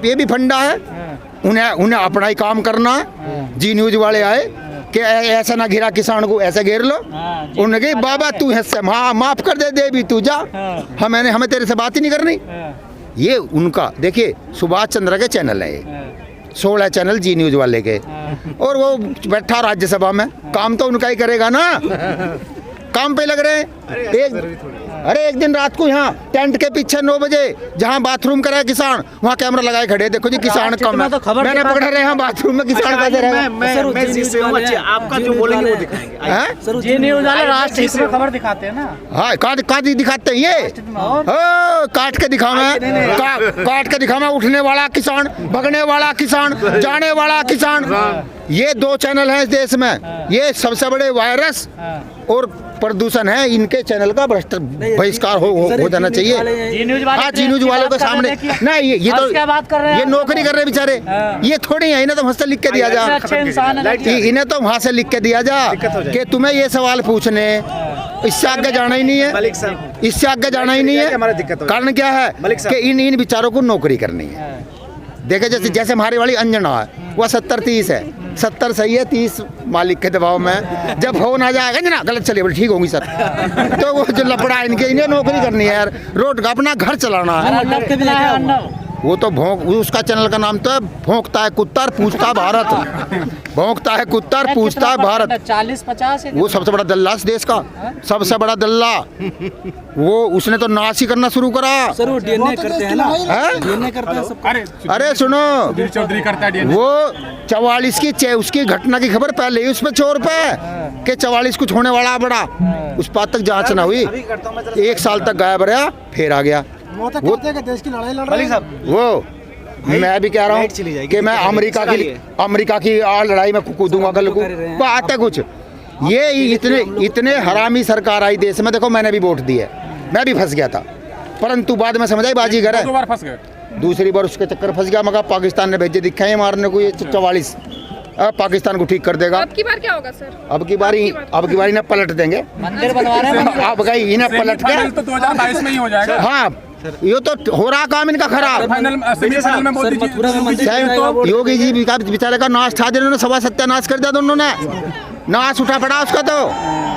ये भी फंडा है, उन्हें अपना ही काम करना है। जी न्यूज वाले आए कि ऐसा ना घिरा किसान को, ऐसा घेर लो। उन्होंने कही बाबा तू हिस्से माफ कर दे भी तू जा, हमें तेरे से बात ही नहीं करनी। ये उनका देखिए सुभाष चंद्र के चैनल है ये, 16 चैनल जी न्यूज वाले के, और वो बैठा राज्यसभा में, काम तो उनका ही करेगा ना, काम पे लग रहे हैं। अरे एक दिन रात को यहाँ टेंट के पीछे 9 बजे जहाँ बाथरूम कराए किसान, वहाँ कैमरा लगाए खड़े, देखो जी किसान कम है, मैंने पकड़े रहे हैं बाथरूम में किसान कैसे रहेगा। आपका जो बोलेंगे वो दिखाएंगे। जी न्यूज़ वाले राष्ट्र हित में खबर दिखाते हैं ना। हाँ काट दिखाते हैं ये, काट के दिखावे, काट के दिखावे, उठने वाला किसान, भगने वाला किसान, जाने वाला किसान। ये 2 चैनल हैं इस देश में, ये सबसे बड़े वायरस और प्रदूषण है, इनके चैनल का बहिष्कार हो जाना चाहिए। जी न्यूज़ वालों के सामने नहीं, ये तो क्या बात कर रहे हैं, ये नौकरी कर रहे बेचारे, ये थोड़ी है, इन्हें तो वहाँ से लिख के दिया जा, इन्हें तो वहाँ से लिख के दिया जा कि तुम्हें ये सवाल पूछने, इससे आगे जाना ही नहीं है, इससे आगे जाना ही नहीं है। कारण क्या है कि इन विचारों को नौकरी करनी है। देखे जैसे हमारी वाली अंजना है, वह 70-30 है, 70 सही है, 30 मालिक के दबाव में। जब फोन आ जाएगा अंजना गलत चलिए बोले ठीक होंगी सर, तो वो जो लफड़ा इन्हें नौकरी करनी है यार, रोड का अपना घर चलाना है। वो तो उसका चैनल का नाम तो है भौंकता है कुत्ता और पूछता भारत, भौंकता है कुत्ता और पूछता है भारत। 40-50 वो सबसे बड़ा दल्ला इस देश का, सबसे बड़ा दल्ला। वो उसने तो नाश ही करना शुरू करा। सर वो डीएनए करते हैं ना, डीएनए करते हैं सब। अरे सुनो, चौधरी करता है डीएनए। वो 44 की उसकी घटना की खबर पहले ही उस पे चोर पे कि 44 कुछ होने वाला बड़ा, उस बात तक जांच ना हुई, 1 साल तक गायब रहा, फिर आ गया। वो देश की लड़ाई लड़ रहे हैं वो मैं भी कह रहा हूँ कि मैं अमेरिका की लड़ाई में कूदूंगा कल को, बात है कुछ। ये इतने हरामी सरकार आई देश में, देखो मैंने भी वोट दिया, मैं भी फंस गया था, परंतु बाद में समझ आई बाजीगर है। 2 बार फंस गए, दूसरी बार उसके चक्कर फंस गया, मगर पाकिस्तान ने भेजे दिखाए मारने को, ये 44 अब पाकिस्तान को ठीक कर देगा। अब की बार क्या होगा सर? अब की बारी इन्हें पलट देंगे, मंदिर बनवा रहे हैं। अब गई इन्हें पलट के, तो 2022 में ही हो जाएगा। हाँ ये तो हो रहा काम इनका खराब। सेमीफाइनल में मोदी जी, योगी जी बेचारे का नाश था, जिन्होंने सभा सत्यानाश कर दिया, दोनों ने नाश उठा पड़ा उसका, तो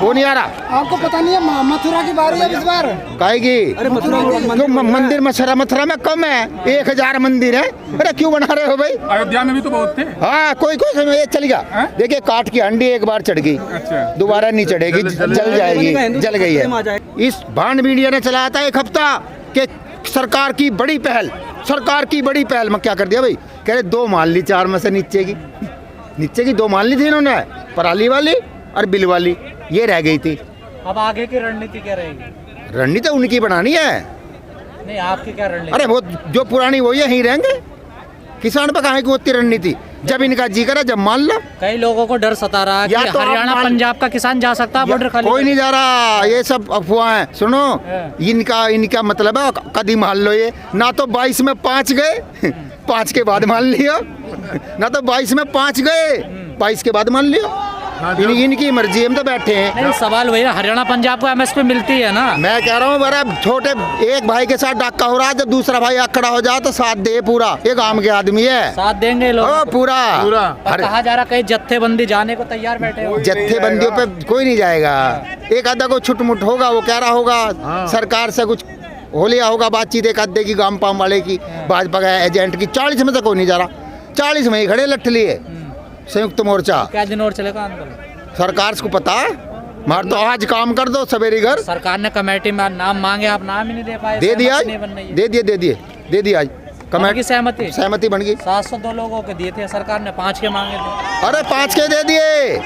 वो नहीं आ रहा। आपको पता नहीं है मथुरा की बारी है इस बार काहेगी, मंदिर मथुरा में कम है, 1000 मंदिर है। अरे क्यों बना रहे हो भाई, अयोध्या में भी तो बहुत थे। हाँ कोई समय चल गया। देखिए काट की हंडी एक बार चढ़ गई, दोबारा नहीं चढ़ेगी, जल जाएगी, जल गई है। इस भांड मीडिया ने चलाया था 1 हफ्ता कि सरकार की बड़ी पहल में क्या कर दिया भाई, कह रहे 2 मान ली 4 में से नीचे की 2 मान ली थी इन्होंने, पराली वाली और बिल वाली, ये रह गई थी। अब आगे की रणनीति क्या रहेगी? रणनीति उनकी बनानी है, नहीं आपकी क्या रणनीति? अरे वो जो पुरानी वही यहीं रहेंगे, किसान पे कहाँ की होती रणनीति, जब इनका जी करा जब मान लो। कई लोगों को डर सता रहा है कि तो हरियाणा पंजाब का किसान जा सकता है बॉर्डर खाली, कोई नहीं जा रहा, ये सब अफवाह है। सुनो इनका मतलब है कदी मान लो, ये ना तो 22 में 5 गए 5 के बाद मान लियो, ना तो 22 में 5 गए 22 के बाद मान लियो, इनकी मर्जी, हम तो बैठे हैं। नहीं सवाल वही है, हरियाणा पंजाब को एमएसपी मिलती है ना। मैं कह रहा हूँ बड़ा छोटे एक भाई के साथ डाका हो रहा है, जब दूसरा भाई अखड़ा हो जाए तो साथ दे पूरा, ये गांव के आदमी है, साथ देंगे लोग पूरा। कहा जा रहा कहीं जत्थेबंदी जाने को तैयार बैठे हो, जत्थेबंदियों पे कोई नहीं जाएगा, एक आधा को छुटमुट होगा, वो कह रहा होगा सरकार से कुछ हो लिया होगा बातचीत एक आधे की, गांव पाम वाले की, भाजपा का एजेंट की। 40 में से कोई नहीं जा रहा, 40 में ही खड़े लठ लिए संयुक्त मोर्चा। क्या दिन और चलेगा आंदोलन? सरकार को पता है, मार तो आज काम कर दो सवेरे घर। सरकार ने कमेटी में नाम मांगे, आप नाम ही नहीं दे पाए। दे दिया आज कमेटी की सहमति बन गई। 702 लोगों के दिए थे, सरकार ने 5 के मांगे थे। अरे 5 के दे दिए,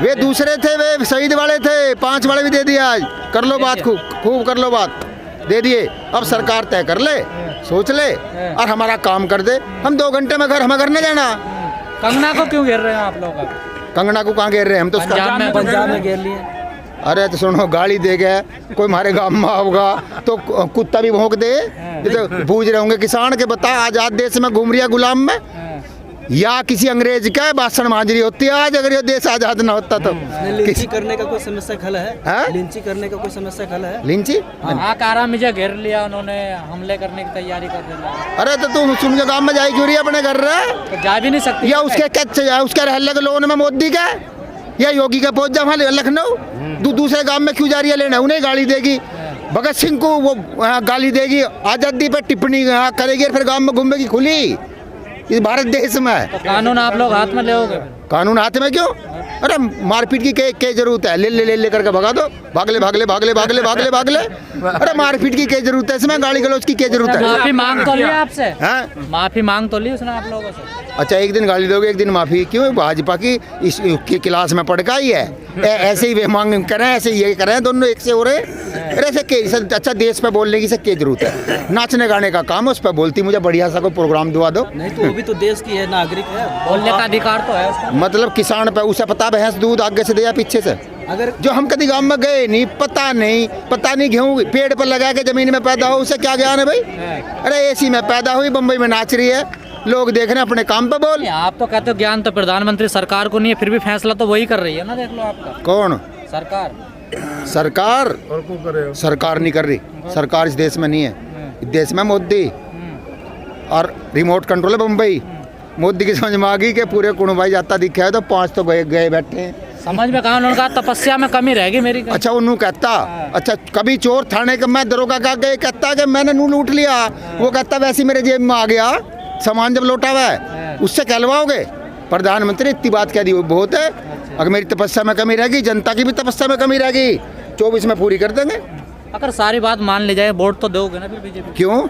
वे दूसरे थे, वे शहीद वाले थे, 5 वाले भी दे दिए। आज कर लो बात, खूब कर लो बात, दे दिए। अब सरकार तय कर ले, सोच ले और हमारा काम कर दे, हम 2 घंटे में हमें घर न जाना। कंगना को क्यों घेर रहे हैं आप लोग? कंगना को कहाँ घेर रहे हैं हम तो, पंजाब में घेर लिए। अरे तो सुनो, गाली दे गए कोई हमारे गांव में होगा तो कुत्ता भी भौंक दे, तो बूझ रहे होंगे किसान के। बता आजाद देश में घूम रही है गुलाम में, या किसी अंग्रेज का भाषण मांझरी होती है आज, अगर ये देश आजाद ना होता तो। लिंची करने का कोई समस्या खल है? हाँ? लिंची करने का कोई समस्या खल है? लिंची? हाँ, कारा मुझे घेर लिया उन्होंने, हमले करने की तैयारी कर दिया। अरे तो तुम सुन के गाँव में जाए क्यों रही है अपने घर रहे? तो जा भी नहीं सकती। या उसके क्या उसके रहने के लोन में मोदी का या योगी का पहुंच जा वहाँ लखनऊ, दूसरे गांव में क्यों जा रही है लेना? उन्हें गाली देगी, भगत सिंह को वो गाली देगी, आज़ादी पर टिप्पणी करेगी, फिर गांव में घूमेगी खुली। इस भारत देश में तो कानून आप लोग हाथ में लेओगे? कानून हाथ में क्यों? अरे मारपीट की क्या जरूरत है? ले करके भगा दो, भागले भागले भागले भागले भागले भागले। अरे मारपीट की क्या जरूरत है इसमें? गाली गलौज की क्या जरूरत है? माफी मांग तो ली आपसे? हाँ, माफी मांग तो ली उसने आप लोगों से? अच्छा, एक दिन गाली दोगे, एक दिन माफी क्यों? भाजपा की इस की क्लास में पढ़ का ही है। ऐसे ही वे मांग करें, ऐसे ये करें, दोनों एक से हो रहे। अरे ऐसे अच्छा देश पे बोलने की से क्या जरूरत है? नाचने गाने का काम है, उस पर बोलती मुझे बढ़िया सा कोई प्रोग्राम दुआ दो। नहीं तो वो भी तो देश की है, नागरिक है, बोलने का अधिकार तो है उसका। मतलब किसान पे उसे पता भैंस दूध आगे से दे या पीछे से? अगर जो हम कभी गांव में गए नहीं, पता नहीं गेहूँ पेड़ पर लगा के जमीन में पैदा हो, उसे क्या ज्ञान है भाई? अरे एसी में पैदा हुई, बम्बई में नाच रही है, लोग देख रहे हैं, अपने काम पे बोल। आप तो कहते हो ज्ञान तो प्रधानमंत्री सरकार को नहीं है, फिर भी फैसला तो वही कर रही है ना, देख लो आपका। कौन सरकार? सरकार नहीं कर रही। सरकार इस देश में नहीं है। इस देश में मोदी और रिमोट कंट्रोल है बम्बई। मोदी की समझ में आ गई कि पूरे कुणबाई जाता दिखा है तो 5 तो गए बैठे हैं। समझ में कहा, उन्होंने कहा तपस्या में कमी रहेगी मेरी। अच्छा, उन्होंने कहता, अच्छा कभी चोर थाने का मैं दरोगा का गए कहता कि मैंने नू लूट लिया, वो कहता वैसे मेरे जेब में आ गया सामान जब लौटा हुआ है, उससे कहलवाओगे? प्रधानमंत्री इतनी बात कह दी बहुत है। अगर मेरी तपस्या में कमी रहेगी, जनता की भी तपस्या में कमी रहेगी, 24 में पूरी कर देंगे। अगर सारी बात मान ली जाए, वोट तो दोगे ना फिर बीजेपी? क्यों?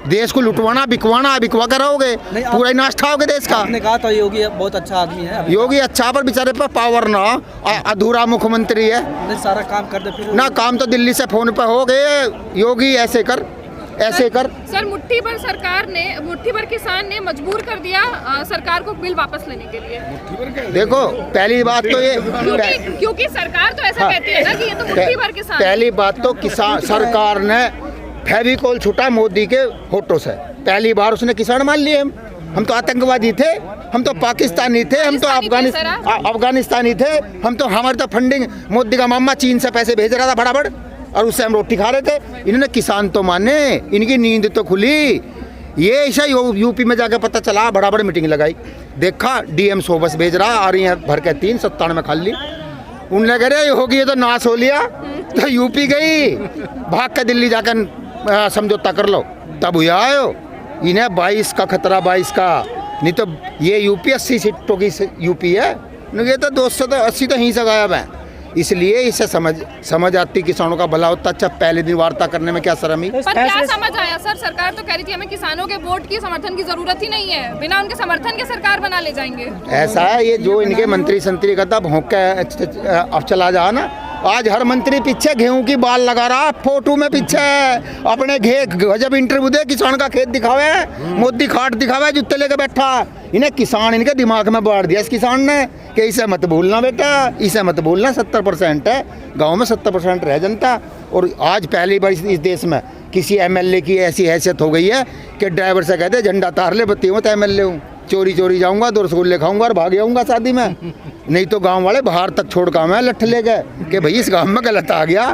देश को लुटवाना बिकवा कर रहोगे, पूरा ही नाश खाओगे देश का। आपने कहा था योगी बहुत अच्छा आदमी है। योगी अच्छा, पर बेचारे पर पावर ना, अधूरा मुख्यमंत्री है। नहीं, सारा काम कर दे फिर ना काम तो दिल्ली से फोन पे हो गए, योगी ऐसे कर ऐसे कर। सर मुट्ठी भर किसान ने मजबूर कर दिया सरकार को बिल वापस लेने के लिए। देखो पहली बात तो ये क्योंकि सरकार तो ऐसा कहती है ना कि ये तो मुट्ठी भर किसान। पहली बात तो किसान सरकार ने फेविकोल छुटा मोदी के होठों से, पहली बार उसने किसान मान लिए। हम तो आतंकवादी थे, हम तो पाकिस्तानी थे, हम तो अफगानिस्तानी थे, हम तो हमारे तो फंडिंग मोदी का मामा चीन से पैसे भेज रहा था बराबर, और उससे हम रोटी खा रहे थे। इन्होंने किसान तो माने, इनकी नींद तो खुली। ये ऐसा यूपी में जाकर पता चला, बड़ा बड़ी मीटिंग लगाई, देखा डीएम 100 बस भेज रहा, आ रही है भर के 3 97 खाली। उनने कह रहे होगी ये तो नाश हो लिया, तो यूपी गई, भाग के दिल्ली जाकर समझौता कर लो, तब हुआ आयो। इन्हें 22 का खतरा, 22 का, नहीं तो ये यूपी 80 सीटों की यूपी है, ये तो 280 तो यहीं से गायब है। इसलिए इसे समझ आती किसानों का भला होता। अच्छा, पहले दिन वार्ता करने में क्या शर्म ही? पर क्या समझ आया सर? सरकार तो कह रही थी हमें किसानों के वोट की समर्थन की जरूरत ही नहीं है, बिना उनके समर्थन के सरकार बना ले जाएंगे। ऐसा है, ये जो इनके मंत्री संतरी का भोंक के अब चला जा ना, आज हर मंत्री पीछे गेहूं की बाल लगा रहा, फोटो में पीछे अपने जब इंटरव्यू दे किसान का खेत दिखावे, मोदी खाट दिखावे, जूते लेके बैठा। इन्हें किसान इनके दिमाग में बाढ़ दिया इस किसान ने कि इसे मत भूलना बेटा, इसे मत भूलना। 70% है गांव में, 70% रह जनता। और आज पहली बार इस देश में किसी एमएलए की ऐसी हैसियत हो गई है कि ड्राइवर से कहते झंडा तार ले, बत्ती हूँ तो एमएलए हूँ, चोरी जाऊंगा, 2 रसगुल्ले खाऊंगा और भाग जाऊंगा शादी में। नहीं तो गांव वाले बाहर तक छोड़ काम है लठ ले गए कि भाई इस गांव में गलत आ गया।